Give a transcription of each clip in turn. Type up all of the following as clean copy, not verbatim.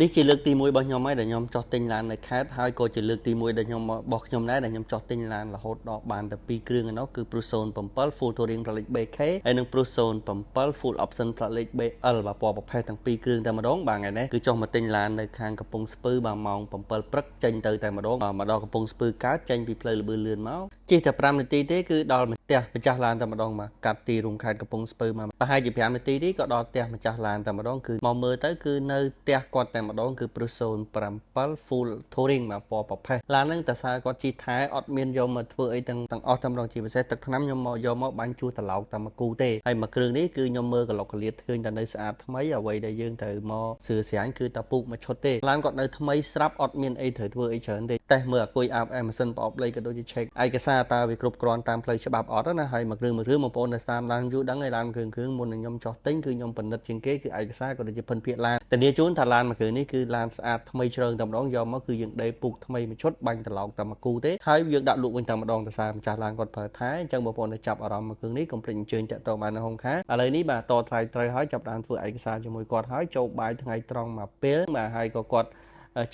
នេះជាលើកទី1របស់ខ្ញុំហើយដែលខ្ញុំចោះទិញឡាននៅខេត្តហើយក៏ជាលើកទី1ដែលខ្ញុំរបស់ខ្ញុំដែរដែលខ្ញុំចោះទិញឡានរហូតដល់បានតែ2គ្រឿងឯនោះគឺ Prusso 07 Full Touring ផ្លាកលេខ BK ហើយនិង Prusso 07 Full Option ផ្លាកលេខ BL បាទពណ៌ប្រផេះទាំងពីរគ្រឿងតែម្ដងបាទថ្ងៃនេះគឺចោះមកទិញឡាននៅខាងកំពង់ស្ពឺបាទម៉ោង7ព្រឹកចេញទៅតែម្ដងមកដល់កំពង់ស្ពឺកើតចេញពីផ្លូវលបឿនលឿនមកជិះតែ5នាទីទេគឺដល់ផ្ទះម្ចាស់ឡានតែម្ដងបាទកាត់ទីរួមខេត្តកំពង់ស្ពឺមកប្រហែលជា5នាទីទេក៏ដល់ផ្ទះម្ចាស់ឡានតែម្ដងគឺមកមើលទៅគឺនៅផ្ទះគាត់តែម្ដងគឺ Prusso 07 Full Touring មកពណ៌ប្រផេះឡានហ្នឹងតើសារគាត់ជិះថែអត់មានយកមកធ្វើអីទាំងអស់តែម្ដងជាពិសេសទឹកថ្នាំខ្ញុំមកយកមកបាញ់ជួសត្រឡោកតែមួយគូទេហើយមួយគ្រឿងនេះគឺខ្ញុំមើលកន្លុកកលៀតឃើញតែនៅស្អាតថ្មីអ្វីដែលយើងត្រូវមកសឿស្រាញគឺតែពូកមួយឈុតទេឡានគាត់នៅថ្មីស្រាប់អត់មានអីត្រូវធ្វើអីច្រើនទេតែមើលអាគុយអាប់អែម៉ាស៊ីនប្រអប់លេខក៏ដូចជា check ឯកសារតើវាគ្រប់គ្រាន់តាមផ្លូវច្បាប់អត់ណាហើយមួយគ្រឿងបងប្អូនដែលតាមឡានយូរដឹងហើយឡានគ្រឿងមុននឹងខ្ញុំចោះទិញគឺខ្ញុំពិនិត្យជាងគេគឺឯកសារក៏ដូចជាភិនភាគឡានធានាជូនថាឡានមួយគ្រឿងនេះគឺឡានស្អាតថ្មីជ្រើងតែម្ដងយកមកគឺយើងដេពូកថ្មីមួយឈុតបាញ់ត្រឡោកតែមួយគូទេហើយយើងដាក់លក់វិញតែម្ដងតែសារម្ចាស់ឡានគាត់ប្រើថែអញ្ចឹងបងប្អូនដែលចាប់អារម្មណ៍មួយគ្រឿងនេះកុំភ្លេចអញ្ជើញតាក់ទងបាននៅហុងខាឥឡូវនេះបាទតថ្លៃត្រូវហើយចាប់ដើមធ្វើឯកសារជាមួយគាត់ហើយចូលបាយថ្ងៃត្រង់មកពេលបាទហើយក៏គាត់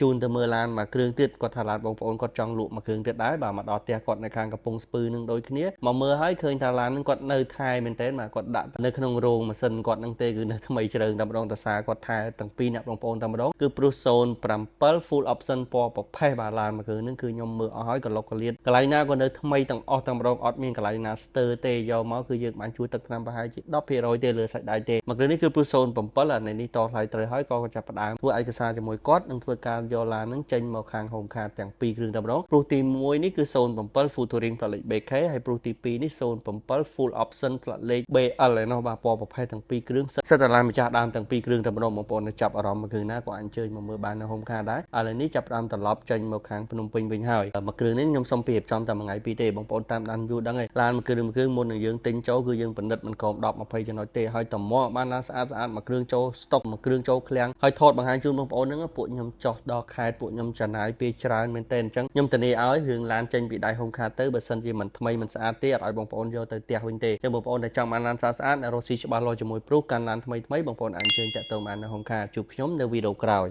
ជូនទៅមើលឡានមួយគ្រឿងទៀតគាត់ថាឡានបងប្អូនគាត់ចង់លក់មួយគ្រឿងទៀតដែរបាទមកដល់ផ្ទះគាត់នៅខាងកំពង់ស្ពឺនឹងដូចគ្នាមកមើលហើយឃើញថាឡាននឹងគាត់នៅថែមែនតើបាទគាត់ដាក់នៅក្នុងរោងម៉ាស៊ីនគាត់នឹងទេគឺនៅថ្មីជ្រើងតែម្ដងតសារគាត់ថែទាំងពីរអ្នកបងប្អូនតែម្ដងគឺ Prusso 07 Full Option ពណ៌ប្រផេះបាទឡានមួយគ្រឿងនឹងគឺខ្ញុំមើលអស់ហើយកន្លុកកលៀតកន្លែងណាក៏នៅថ្មីទាំងអស់តែម្ដងអត់មានកន្លែងណាស្ទើរទេយកមកគឺយើងបានជួយទឹកថ្នាំប្រហែលជា 10% ទេលើសាច់ដៃទេមួយគ្រឿងនេះគឺ Prusso 07អានេះតថ្លៃត្រូវហើយក៏ចាប់ផ្ដើមធ្វើឯកសារជាមួយគាត់នឹងធ្វើការយកឡាននឹងចេញមកខាង Home Card ទាំងពីរគ្រឿងតែម្ដងព្រោះទី1នេះគឺ07 Full Touring ផ្លាកលេខ BK ហើយព្រោះទី2នេះ07 Full Option ផ្លាកលេខ BL ឯនោះបាទពណ៌ប្រផេះទាំងពីរគ្រឿងសិតតែឡានម្ចាស់ដើមទាំងពីរគ្រឿងតែម្ដងបងប្អូនចាប់អារម្មណ៍មួយគ្រឿងណាក៏អញ្ជើញមកមើលបាននៅ Home Card ដែរឥឡូវនេះចាប់ផ្ដើមត្រឡប់ចេញមកខាងភ្នំពេញវិញហើយមួយគ្រឿងនេះខ្ញុំសុំពីរៀបចំតែមួយថ្ងៃពីរទេបងប្អូនតាមដានយូរដឹងហើយឡានមួយគ្រឿងមុននឹងយើងទិញចូលគឺយើងពិនិត្យមិនកុំ10 20ចំណុចទេហើយតមកបានឡានស្អាតមួយគ្រឿងចូលស្តុកមួយគ្រឿងចូលឃ្លាំងហើយថតបង្ហាញជូនបងប្អូនហ្នឹងពួកខ្ញុំចោះដល់ខេត្តពួកខ្ញុំចំណាយពេលច្រើនមែនតើអញ្ចឹងខ្ញុំធានាឲ្យរឿងឡានចេញពីដៃ Home Card ទៅបើសិនជាមិនថ្មីមិនស្អាតទេអត់ឲ្យបងប្អូនយកទៅផ្ទះវិញទេអញ្ចឹងបងប្អូនដែលចង់បានឡានស្អាតៗរកស៊ីច្បាស់លាស់ជាមួយព្រុសកាន់ឡានថ្មីបងប្អូនអាចអញ្ជើញតាក់ទងបាននៅ Home Card ជួបខ្ញុំនៅវីដេអូក្រោយ